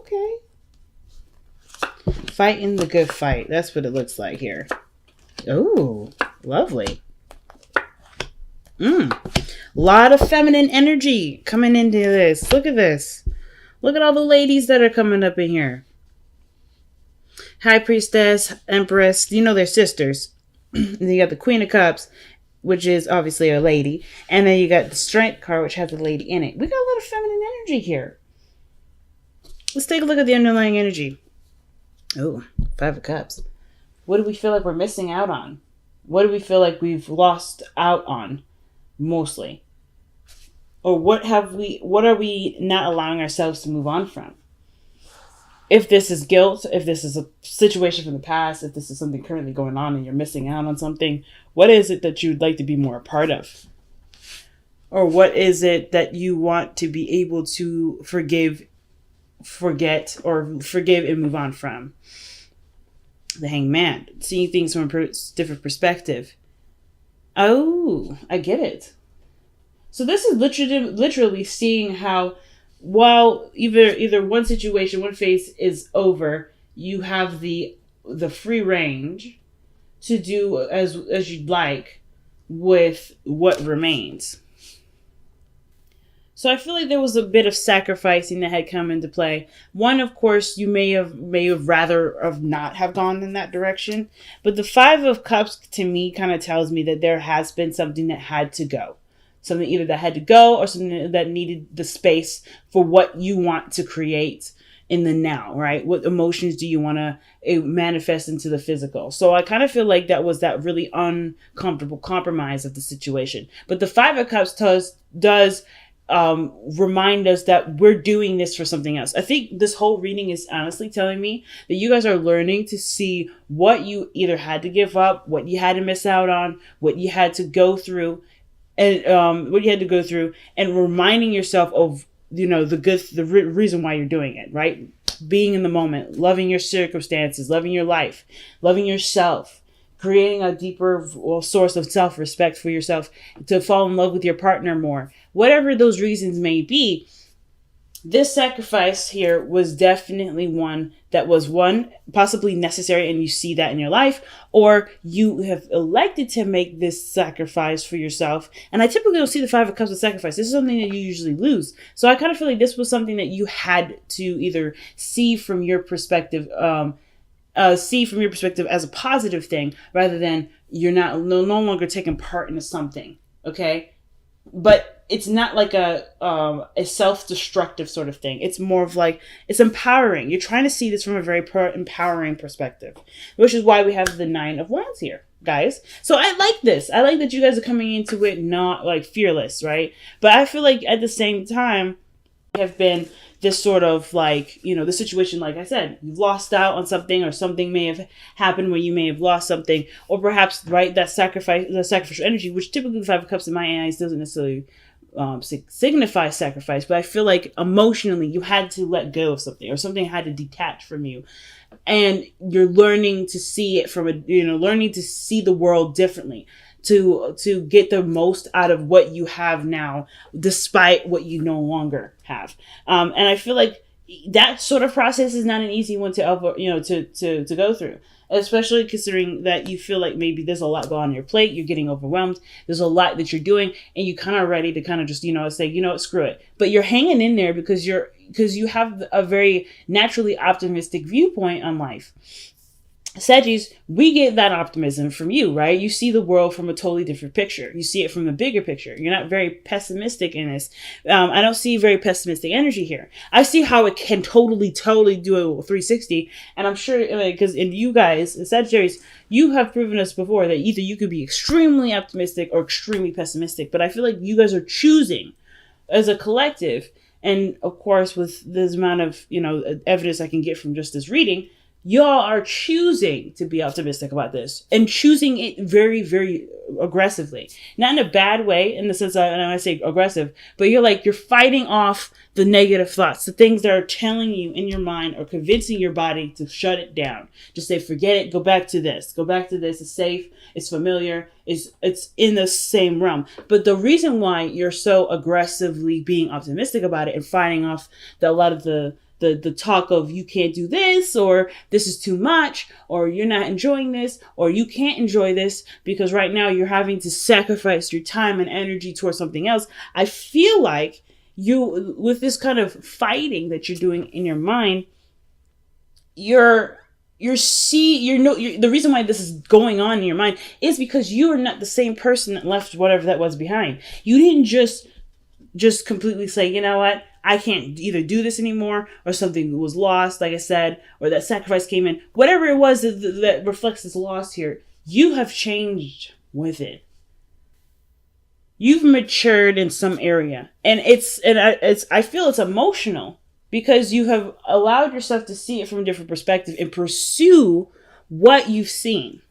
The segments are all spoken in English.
Okay. Fighting the good fight. That's what it looks like here. Oh, lovely. A lot of feminine energy coming into this. Look at this. Look at all the ladies that are coming up in here. High Priestess, Empress. You know they're sisters. Then you got the Queen of Cups, which is obviously a lady. And then you got the Strength card, which has a lady in it. We got a lot of feminine energy here. Let's take a look at the underlying energy. Oh, Five of Cups. What do we feel like we're missing out on? What do we feel like we've lost out on? Mostly. Or what are we not allowing ourselves to move on from? If this is guilt, if this is a situation from the past, if this is something currently going on and you're missing out on something, what is it that you'd like to be more a part of? Or what is it that you want to be able to forgive, forget, or forgive and move on from? The Hangman, seeing things from a different perspective. Oh, I get it. So this is literally seeing how, while either one situation, one phase is over, you have the free range to do as you'd like with what remains. So I feel like there was a bit of sacrificing that had come into play. One, of course, you may have rather have not have gone in that direction. But the Five of Cups to me kind of tells me that there has been something that had to go. Something either that had to go or something that needed the space for what you want to create in the now, right? What emotions do you want to manifest into the physical? So I kind of feel like that was that really uncomfortable compromise of the situation. But the Five of Cups does remind us that we're doing this for something else. I think this whole reading is honestly telling me that you guys are learning to see what you either had to give up, what you had to miss out on, what you had to go through, and and reminding yourself of, the reason why you're doing it, right? Being in the moment, loving your circumstances, loving your life, loving yourself, creating a deeper source of self-respect for yourself, to fall in love with your partner more. Whatever those reasons may be, this sacrifice here was definitely one that was possibly necessary, and you see that in your life, or you have elected to make this sacrifice for yourself. And I typically don't see the Five of Cups as sacrifice. This is something that you usually lose. So I kind of feel like this was something that you had to either see from your perspective, as a positive thing, rather than you're no longer taking part in something. Okay. But it's not like a self-destructive sort of thing. It's more of like, it's empowering. You're trying to see this from a very empowering perspective, which is why we have the Nine of Wands here, guys. So I like this. I like that you guys are coming into it not like fearless, right? But I feel like at the same time, have been this sort of like, the situation, like I said, you've lost out on something, or something may have happened where you may have lost something, or perhaps, right, the sacrificial energy, which typically the Five of Cups in my eyes doesn't necessarily signify sacrifice, but I feel like emotionally you had to let go of something, or something had to detach from you, and you're learning to see it from learning to see the world differently, to get the most out of what you have now, despite what you no longer have. And I feel like that sort of process is not an easy one to go through, especially considering that you feel like maybe there's a lot going on your plate, you're getting overwhelmed, there's a lot that you're doing, and you kind of ready to kind of just, say, screw it. But you're hanging in there because you have a very naturally optimistic viewpoint on life. Saggies, we get that optimism from you, right? You see the world from a totally different picture. You see it from the bigger picture. You're not very pessimistic in this. I don't see very pessimistic energy here. I see how it can totally do a 360. And I'm sure, because in you guys, in Sagittarius, you have proven us before that either you could be extremely optimistic or extremely pessimistic. But I feel like you guys are choosing as a collective. And of course, with this amount of, evidence I can get from just this reading, y'all are choosing to be optimistic about this, and choosing it very, very aggressively. Not in a bad way, in the sense that, and I say aggressive, but you're fighting off the negative thoughts, the things that are telling you in your mind, or convincing your body to shut it down. Just say, forget it, go back to this, it's safe, it's familiar, it's in the same realm. But the reason why you're so aggressively being optimistic about it and fighting off a lot of the the talk of you can't do this, or this is too much, or you're not enjoying this, or you can't enjoy this because right now you're having to sacrifice your time and energy towards something else. I feel like you, with this kind of fighting that you're doing in your mind, the reason why this is going on in your mind is because you are not the same person that left whatever that was behind. You didn't just completely say, you know what, I can't either do this anymore, or something was lost, like I said, or that sacrifice came in. Whatever it was that reflects this loss here, you have changed with it. You've matured in some area, and I feel it's emotional because you have allowed yourself to see it from a different perspective and pursue what you've seen.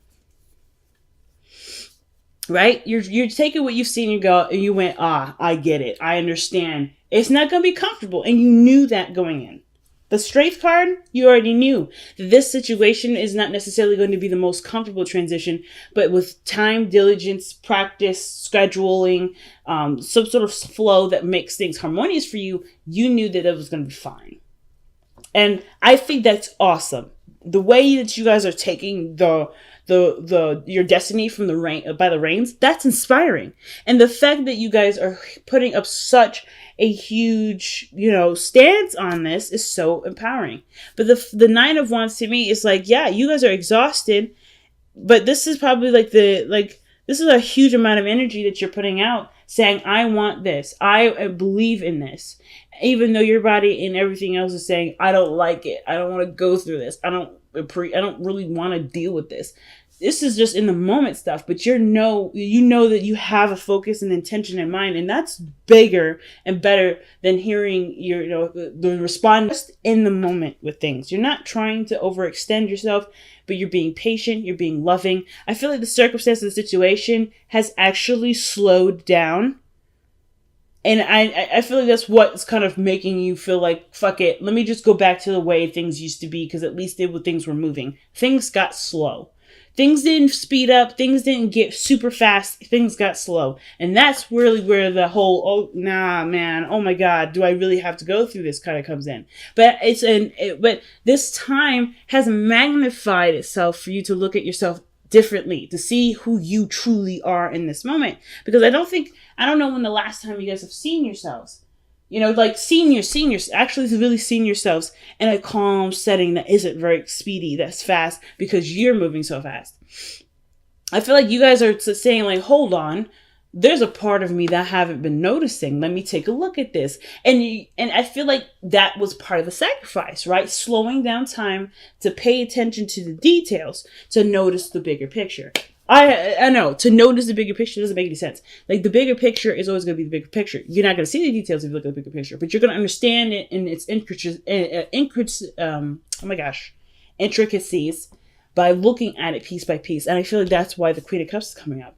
Right? You're taking what you've seen and you went, I get it. I understand. It's not going to be comfortable. And you knew that going in. The Strength card, you already knew that this situation is not necessarily going to be the most comfortable transition, but with time, diligence, practice, scheduling, some sort of flow that makes things harmonious for you, you knew that it was going to be fine. And I think that's awesome. The way that you guys are taking your destiny from the rain by the reins, that's inspiring. And the fact that you guys are putting up such a huge, stance on this is so empowering. But the Nine of Wands to me is like, yeah, you guys are exhausted, but this is probably this is a huge amount of energy that you're putting out, saying, I want this. I believe in this. Even though your body and everything else is saying, I don't like it. I don't want to go through this. I don't really want to deal with this. This is just in the moment stuff, but you know that you have a focus and intention in mind, and that's bigger and better than hearing the response in the moment with things. You're not trying to overextend yourself, but you're being patient, you're being loving. I feel like the circumstance of the situation has actually slowed down. And I feel like that's what's kind of making you feel like, fuck it, let me just go back to the way things used to be, because at least things were moving. Things got slow. Things didn't speed up. Things didn't get super fast. Things got slow. And that's really where the whole, oh, nah, man, oh my God, do I really have to go through this kind of comes in. But but this time has magnified itself for you to look at yourself differently, to see who you truly are in this moment. Because I don't know when the last time you guys have seen yourselves. Seniors, actually to really seen yourselves in a calm setting that isn't very speedy, that's fast, because you're moving so fast. I feel like you guys are saying, like, hold on, there's a part of me that I haven't been noticing. Let me take a look at this. And I feel like that was part of the sacrifice, right? Slowing down time to pay attention to the details, to notice the bigger picture. I know, to notice the bigger picture doesn't make any sense. Like, the bigger picture is always going to be the bigger picture. You're not going to see the details if you look at the bigger picture, but you're going to understand it in its intricacies by looking at it piece by piece. And I feel like that's why the Queen of Cups is coming up.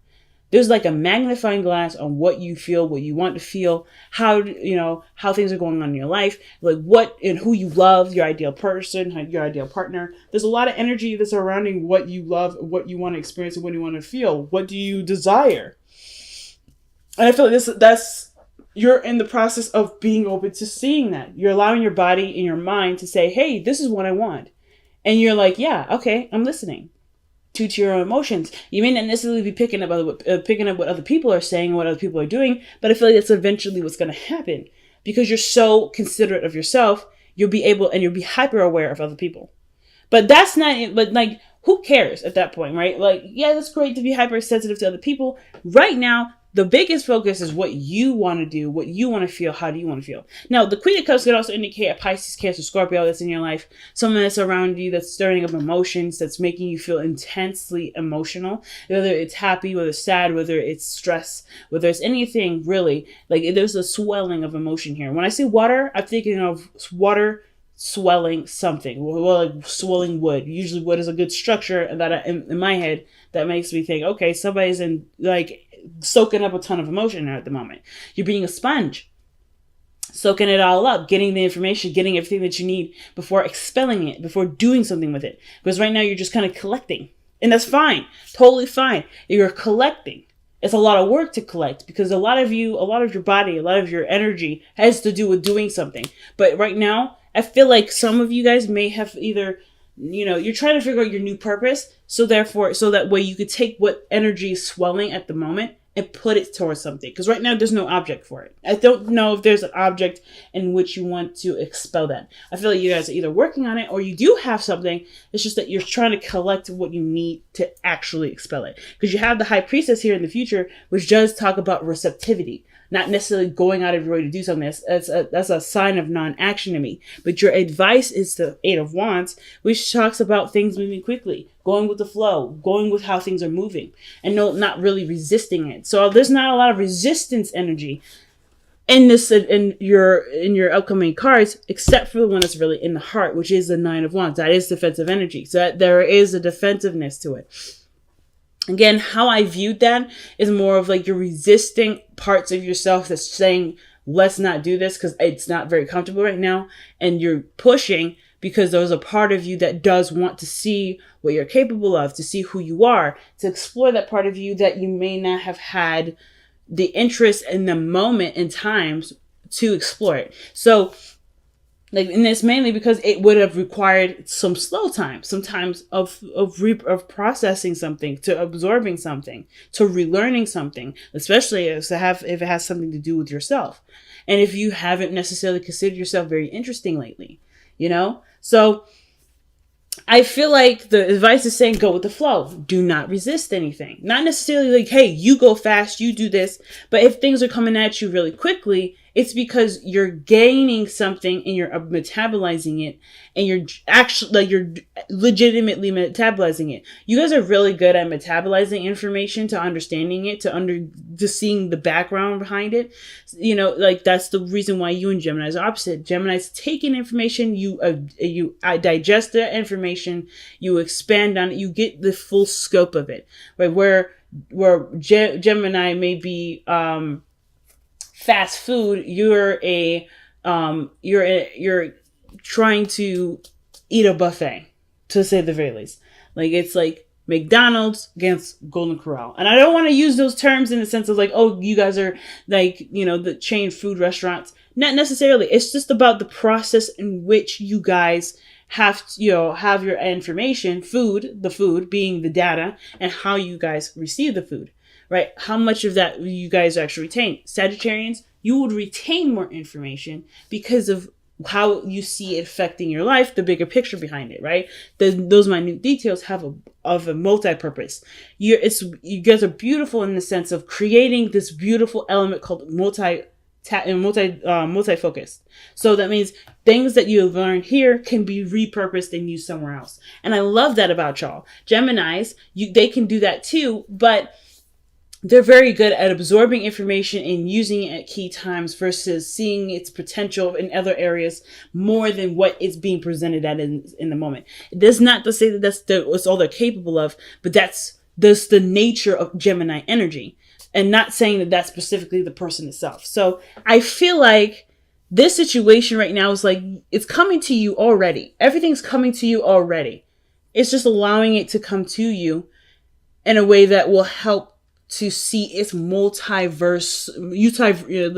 There's like a magnifying glass on what you feel, what you want to feel, how things are going on in your life, like what and who you love, your ideal person, your ideal partner. There's a lot of energy that's surrounding what you love, what you want to experience, and what you want to feel. What do you desire? And I feel like you're in the process of being open to seeing that. You're allowing your body and your mind to say, hey, this is what I want. And you're like, yeah, okay, I'm listening. To your own emotions. You may not necessarily be picking up what other people are saying and what other people are doing, but I feel like that's eventually what's going to happen, because you're so considerate of yourself. You'll be hyper aware of other people. But that's not it. But like, who cares at that point, right? Like, yeah, that's great to be hypersensitive to other people. Right now, the biggest focus is what you want to do, what you want to feel, how do you want to feel. Now, the Queen of Cups could also indicate a Pisces, Cancer, Scorpio that's in your life, someone that's around you that's stirring up emotions, that's making you feel intensely emotional, whether it's happy, whether it's sad, whether it's stress, whether it's anything really. Like, there's a swelling of emotion here. When I say water, I'm thinking of water swelling something, well, like swelling wood. Usually wood is a good structure that in my head that makes me think, okay, somebody's soaking up a ton of emotion at the moment. You're being a sponge, soaking it all up, getting the information, getting everything that you need before expelling it, before doing something with it. Because right now you're just kind of collecting, and that's fine, totally fine. You're collecting. It's a lot of work to collect, because a lot of your body, a lot of your energy has to do with doing something. But right now, I feel like some of you guys may have either, you're trying to figure out your new purpose. So therefore, so that way you could take what energy is swelling at the moment and put it towards something. Because right now there's no object for it. I don't know if there's an object in which you want to expel that. I feel like you guys are either working on it or you do have something. It's just that you're trying to collect what you need to actually expel it. Because you have the High Priestess here in the future, which does talk about receptivity. Not necessarily going out of your way to do something. That's a sign of non-action to me. But your advice is the Eight of Wands, which talks about things moving quickly, going with the flow, going with how things are moving, and not really resisting it. So there's not a lot of resistance energy in your upcoming cards, except for the one that's really in the heart, which is the Nine of Wands. That is defensive energy. So that there is a defensiveness to it. Again, how I viewed that is more of like you're resisting parts of yourself that's saying, let's not do this because it's not very comfortable right now. And you're pushing because there's a part of you that does want to see what you're capable of, to see who you are, to explore that part of you that you may not have had the interest in the moment in times to explore it. So, and it's mainly because it would have required some slow time, sometimes of processing something, to absorbing something, to relearning something, especially if it has something to do with yourself. And if you haven't necessarily considered yourself very interesting lately, So I feel like the advice is saying go with the flow. Do not resist anything. Not necessarily like, hey, you go fast, you do this. But if things are coming at you really quickly, it's because you're gaining something and you're metabolizing it, and you're legitimately metabolizing it. You guys are really good at metabolizing information, to understanding it, to seeing the background behind it. That's the reason why you and Gemini are opposite. Gemini's take in information, you digest the information, you expand on it, you get the full scope of it. Right, where Gemini may be fast food, you're trying to eat a buffet, to say the very least. Like, it's like McDonald's against Golden Corral. And I don't want to use those terms in the sense of like, oh, you guys are like, the chain food restaurants. Not necessarily. It's just about the process in which you guys have your information, the food being the data, and how you guys receive the food. Right? How much of that you guys actually retain? Sagittarians, you would retain more information because of how you see it affecting your life, the bigger picture behind it, right? Those minute details have a multi-purpose. You guys are beautiful in the sense of creating this beautiful element called multi-focused. So that means things that you have learned here can be repurposed and used somewhere else. And I love that about y'all. Geminis, they can do that too, but they're very good at absorbing information and using it at key times versus seeing its potential in other areas more than what it's being presented at in the moment. That's not to say that that's all they're capable of, but that's the nature of Gemini energy, and not saying that that's specifically the person itself. So I feel like this situation right now is like, it's coming to you already. Everything's coming to you already. It's just allowing it to come to you in a way that will help to see its the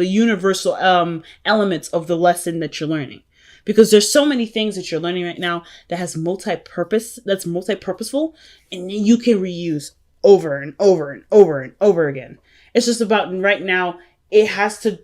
universal elements of the lesson that you're learning. Because there's so many things that you're learning right now that has that's multi-purposeful, and you can reuse over and over and over and over again. It's just about right now, it has a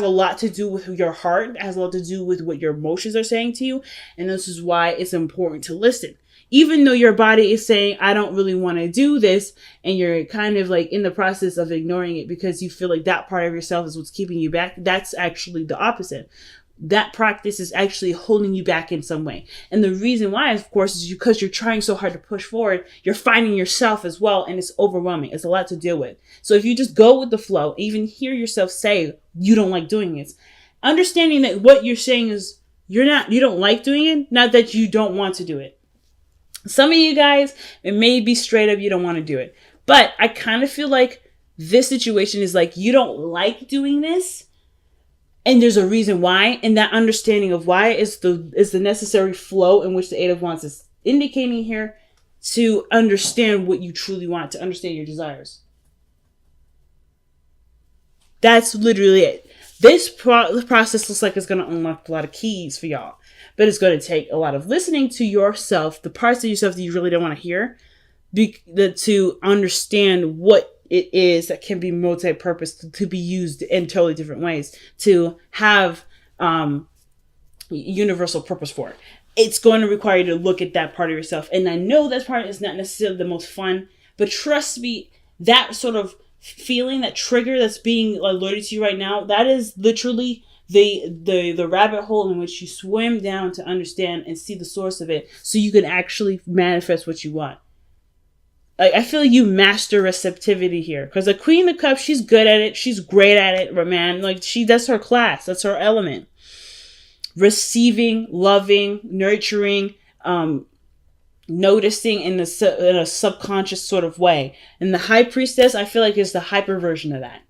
lot to do with your heart. It has a lot to do with what your emotions are saying to you. And this is why it's important to listen. Even though your body is saying, I don't really want to do this, and you're kind of like in the process of ignoring it because you feel like that part of yourself is what's keeping you back, that's actually the opposite. That practice is actually holding you back in some way. And the reason why, of course, is because you're trying so hard to push forward, you're finding yourself as well, and it's overwhelming. It's a lot to deal with. So if you just go with the flow, even hear yourself say you don't like doing it, understanding that what you're saying is you don't like doing it, not that you don't want to do it. Some of you guys, it may be straight up you don't want to do it. But I kind of feel like this situation is like you don't like doing this, and there's a reason why. And that understanding of why is the necessary flow in which the Eight of Wands is indicating here, to understand what you truly want, to understand your desires. That's literally it. This process looks like it's going to unlock a lot of keys for y'all. but it's going to take a lot of listening to yourself, the parts of yourself that you really don't want to hear, to understand what it is that can be multi-purpose, to be used in totally different ways, to have universal purpose for it. It's going to require you to look at that part of yourself. And I know that part is not necessarily the most fun, but trust me, that sort of feeling, that trigger that's being alerted to you right now, that is literally the rabbit hole in which you swim down to understand and see the source of it, so you can actually manifest what you want. Like, I feel like you master receptivity here, because the Queen of Cups, she's good at it, she's great at it, but man, like, that's her class, that's her element. Receiving, loving, nurturing, noticing in a subconscious sort of way. And the High Priestess, I feel like, is the hyper version of that.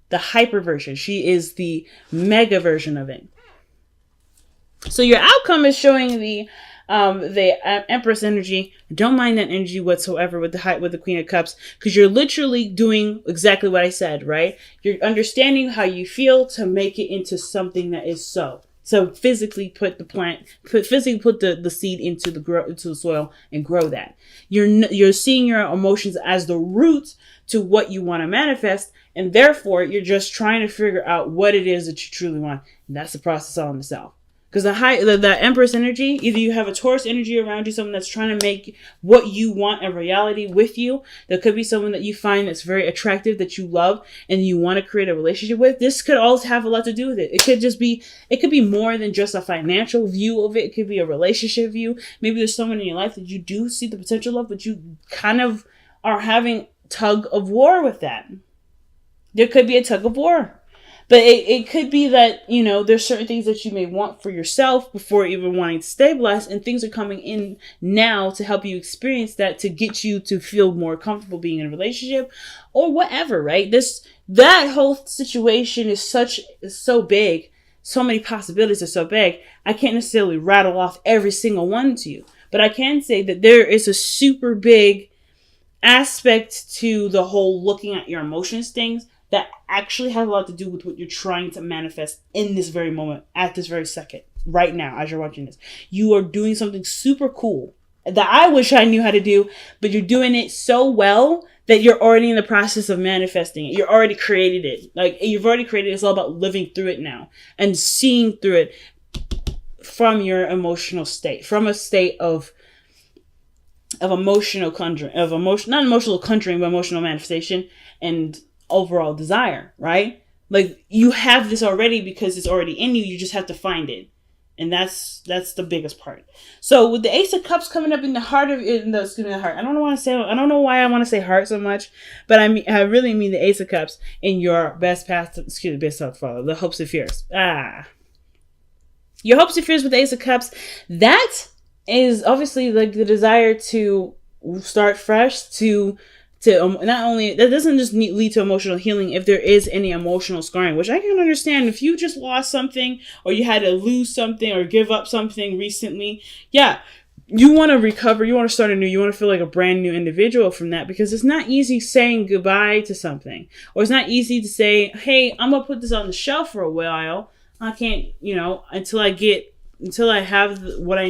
The hyper version. She is the mega version of it. So your outcome is showing the Empress energy. Don't mind that energy whatsoever with the Queen of Cups, because you're literally doing exactly what I said, right? You're understanding how you feel to make it into something that is so. So physically put the seed into the soil and grow that. You're seeing your emotions as the root to what you want to manifest, and therefore you're just trying to figure out what it is that you truly want. And that's the process all in itself. Because the Empress energy, either you have a Taurus energy around you, someone that's trying to make what you want a reality with you. There could be someone that you find that's very attractive, that you love, and you want to create a relationship with. This could also have a lot to do with it. It could be more than just a financial view of it. It could be a relationship view. Maybe there's someone in your life that you do see the potential of, but you kind of are having tug of war with that. There could be a tug of war. But it could be that, there's certain things that you may want for yourself before even wanting to stabilize, and things are coming in now to help you experience that, to get you to feel more comfortable being in a relationship or whatever, right? That whole situation is so big. So many possibilities are so big. I can't necessarily rattle off every single one to you, but I can say that there is a super big aspect to the whole looking at your emotions things that actually has a lot to do with what you're trying to manifest in this very moment, at this very second, right now, as you're watching this. You are doing something super cool that I wish I knew how to do, but you're doing it so well that you're already in the process of manifesting it. You already created it. Like, you've already created it. It's all about living through it now and seeing through it from your emotional state, from a state of emotional conjuring, not emotional conjuring, but emotional manifestation and overall desire, right? Like, you have this already because it's already in you. You just have to find it. And that's the biggest part. So with the Ace of Cups coming up in the heart of the heart. I don't know why I want to say heart so much, but I really mean the Ace of Cups in your best self follow, the hopes and fears. Your hopes and fears with the Ace of Cups, that is obviously like the desire to start fresh, to not only, that doesn't just lead to emotional healing if there is any emotional scarring, which I can understand. If you just lost something, or you had to lose something or give up something recently, yeah, you want to recover, you want to start anew, you want to feel like a brand new individual from that, because it's not easy saying goodbye to something, or it's not easy to say, hey, I'm gonna put this on the shelf for a while. I can't, until I have what I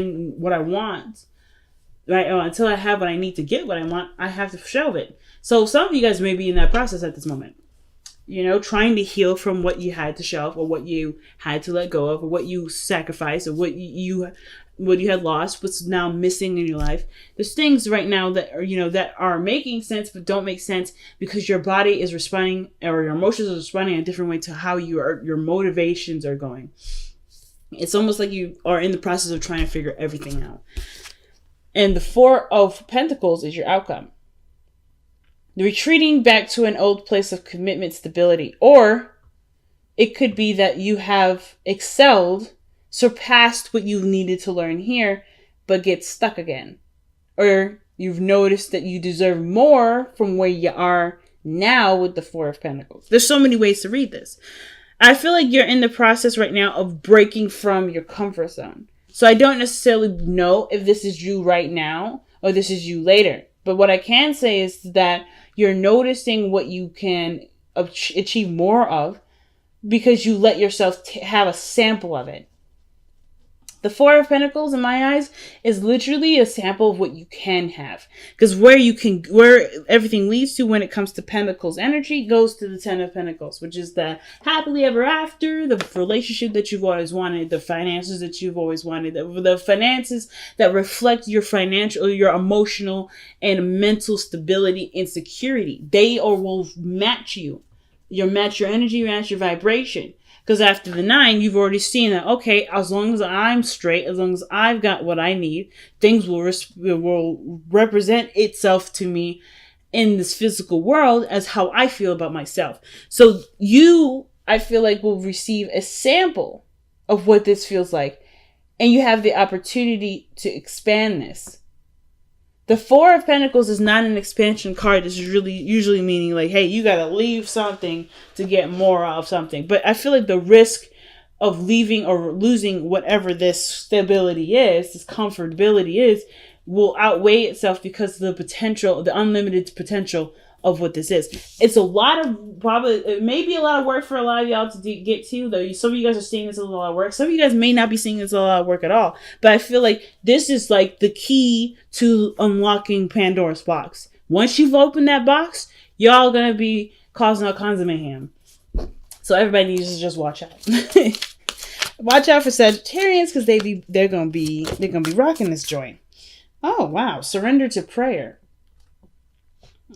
want, right? Until I have what I need to get what I want, I have to shelve it. So some of you guys may be in that process at this moment, trying to heal from what you had to shelve, or what you had to let go of, or what you sacrificed, or what you had lost, what's now missing in your life. There's things right now that are, that are making sense, but don't make sense because your body is responding, or your emotions are responding in a different way to how your motivations are going. It's almost like you are in the process of trying to figure everything out. And the Four of Pentacles is your outcome. Retreating back to an old place of commitment, stability. Or it could be that you have excelled, surpassed what you needed to learn here, but get stuck again. Or you've noticed that you deserve more from where you are now with the Four of Pentacles. There's so many ways to read this. I feel like you're in the process right now of breaking from your comfort zone. So I don't necessarily know if this is you right now or this is you later. But what I can say is that you're noticing what you can achieve more of because you let yourself have a sample of it. The Four of Pentacles, in my eyes, is literally a sample of what you can have. Because where everything leads to when it comes to Pentacles energy goes to the Ten of Pentacles, which is the happily ever after, the relationship that you've always wanted, the finances that you've always wanted, the finances that reflect your financial, your emotional and mental stability and security. They will match you. You'll match your energy, match your vibration. Because after the 9, you've already seen that, okay, as long as I'm straight, as long as I've got what I need, things will represent itself to me in this physical world as how I feel about myself. So you, I feel like, will receive a sample of what this feels like. And you have the opportunity to expand this. The Four of Pentacles is not an expansion card. This is really usually meaning like, hey, you got to leave something to get more of something. But I feel like the risk of leaving or losing whatever this stability is, this comfortability is, will outweigh itself because of the potential, the unlimited potential of what this is. It's a lot of, probably, it may be a lot of work for a lot of y'all to get to, though. Some of you guys are seeing this as a lot of work. Some of you guys may not be seeing this as a lot of work at all. But I feel like this is like the key to unlocking Pandora's box. Once you've opened that box, y'all gonna be causing all kinds of mayhem. So everybody needs to just watch out. Watch out for Sagittarians, because they're gonna be rocking this joint. Oh wow, surrender to prayer.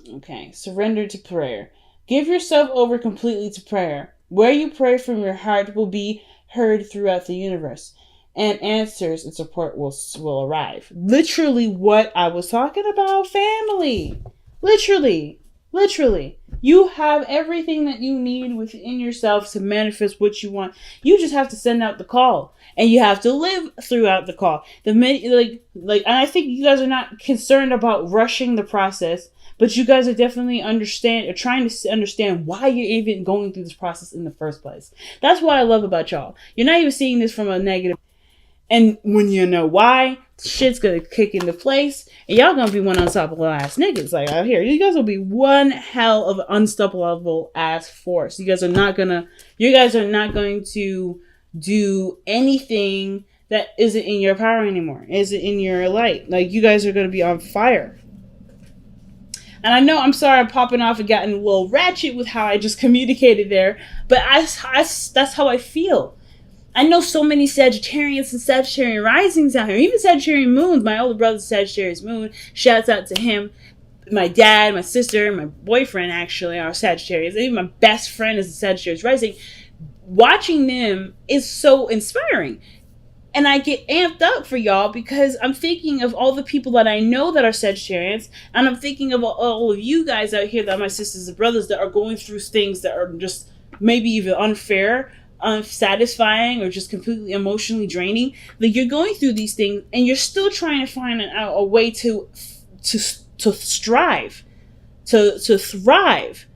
Okay, surrender to prayer. Give yourself over completely to prayer. Where you pray from your heart will be heard throughout the universe, and answers and support will arrive. Literally what I was talking about, family. Literally. You have everything that you need within yourself to manifest what you want. You just have to send out the call, and you have to live throughout the call. And I think you guys are not concerned about rushing the process. But you guys are definitely trying to understand why you're even going through this process in the first place. That's what I love about y'all. You're not even seeing this from a negative. And when you know why, shit's gonna kick into place. And y'all gonna be one unstoppable ass niggas. Like out here. You guys will be one hell of an unstoppable ass force. You guys are not going to do anything that isn't in your power anymore. Isn't in your light. Like you guys are gonna be on fire. And I know, I'm sorry I'm popping off and getting a little ratchet with how I just communicated there, but that's how I feel. I know so many Sagittarians and Sagittarian risings out here, even Sagittarian moons. My older brother's Sagittarius moon. Shouts out to him. My dad, my sister, my boyfriend actually are Sagittarius. Even my best friend is a Sagittarius rising. Watching them is so inspiring. And I get amped up for y'all because I'm thinking of all the people that I know that are Sagittarians. And I'm thinking of all of you guys out here that are my sisters and brothers that are going through things that are just maybe even unfair, unsatisfying, or just completely emotionally draining. Like you're going through these things and you're still trying to find a way to strive, to thrive.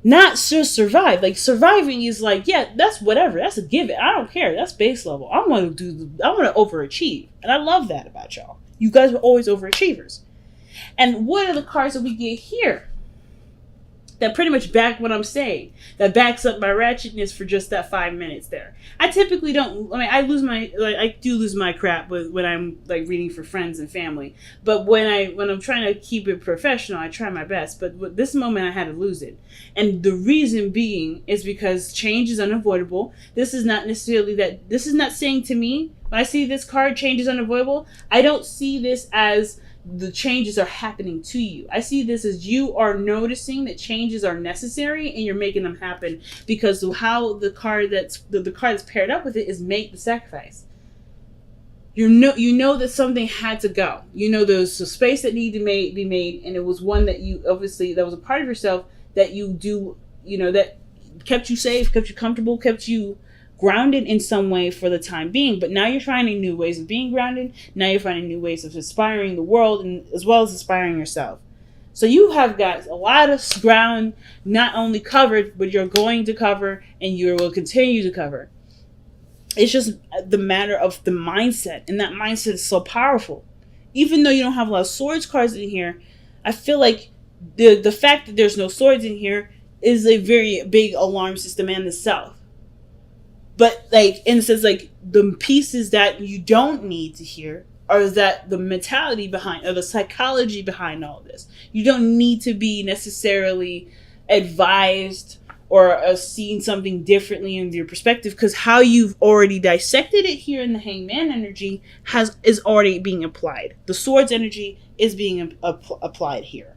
Not just survive. Like surviving is like, yeah, that's whatever. That's a given. I don't care. That's base level. I want to overachieve. And I love that about y'all. You guys are always overachievers. And what are the cards that we get here that pretty much back what I'm saying? That backs up my ratchetness for just that 5 minutes there. I typically don't, I do lose my crap when I'm like reading for friends and family. But when I'm trying to keep it professional, I try my best. But with this moment, I had to lose it. And the reason being is because change is unavoidable. This is not saying to me, when I see this card, change is unavoidable, I don't see this as the changes are happening to you. I see this as you are noticing that changes are necessary and you're making them happen because of how the card that's paired up with it is make the sacrifice. You know that something had to go. You know there's a space that needed to be made, and it was one that you obviously, that was a part of yourself that you do, that kept you safe, kept you comfortable, kept you grounded in some way for the time being. But now you're finding new ways of being grounded. Now you're finding new ways of inspiring the world, and as well as inspiring yourself. So you have got a lot of ground not only covered, but you're going to cover, and you will continue to cover. It's just the matter of the mindset, and that mindset is so powerful. Even though you don't have a lot of swords cards in here, I feel like the fact that there's no swords in here is a very big alarm system in itself. But like, in a sense, like the pieces that you don't need to hear are that the mentality behind, or the psychology behind all this. You don't need to be necessarily advised or seeing something differently in your perspective, because how you've already dissected it here in the Hangman energy is already being applied. The Swords energy is being applied here.